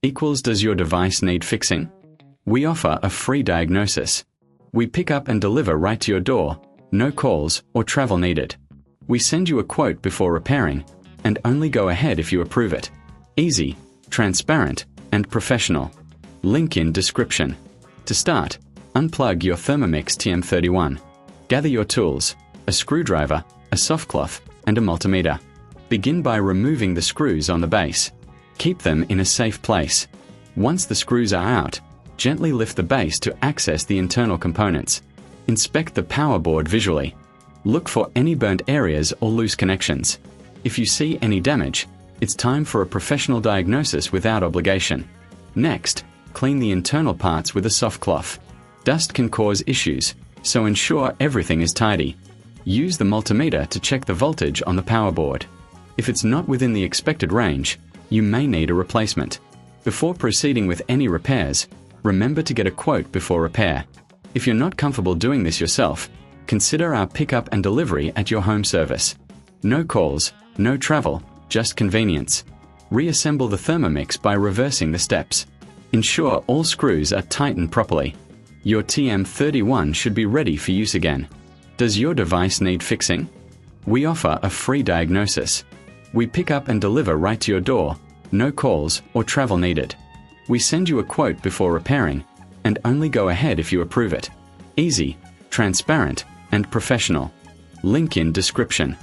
equals does your device need fixing? We offer a free diagnosis. We pick up and deliver right to your door, no calls or travel needed. We send you a quote before repairing, and only go ahead if you approve it. Easy, transparent, and professional. Link in description. To start, unplug your Thermomix TM31. Gather your tools, a screwdriver, a soft cloth, and a multimeter. Begin by removing the screws on the base. Keep them in a safe place. Once the screws are out, gently lift the base to access the internal components. Inspect the power board visually. Look for any burnt areas or loose connections. If you see any damage, it's time for a professional diagnosis without obligation. Next, clean the internal parts with a soft cloth. Dust can cause issues, so ensure everything is tidy. Use the multimeter to check the voltage on the power board. If it's not within the expected range, you may need a replacement. Before proceeding with any repairs, remember to get a quote before repair. If you're not comfortable doing this yourself, consider our pickup and delivery at your home service. No calls, no travel, just convenience. Reassemble the Thermomix by reversing the steps. Ensure all screws are tightened properly. Your TM31 should be ready for use again. Does your device need fixing? We offer a free diagnosis. We pick up and deliver right to your door, no calls or travel needed. We send you a quote before repairing, and only go ahead if you approve it. Easy, transparent, and professional. Link in description.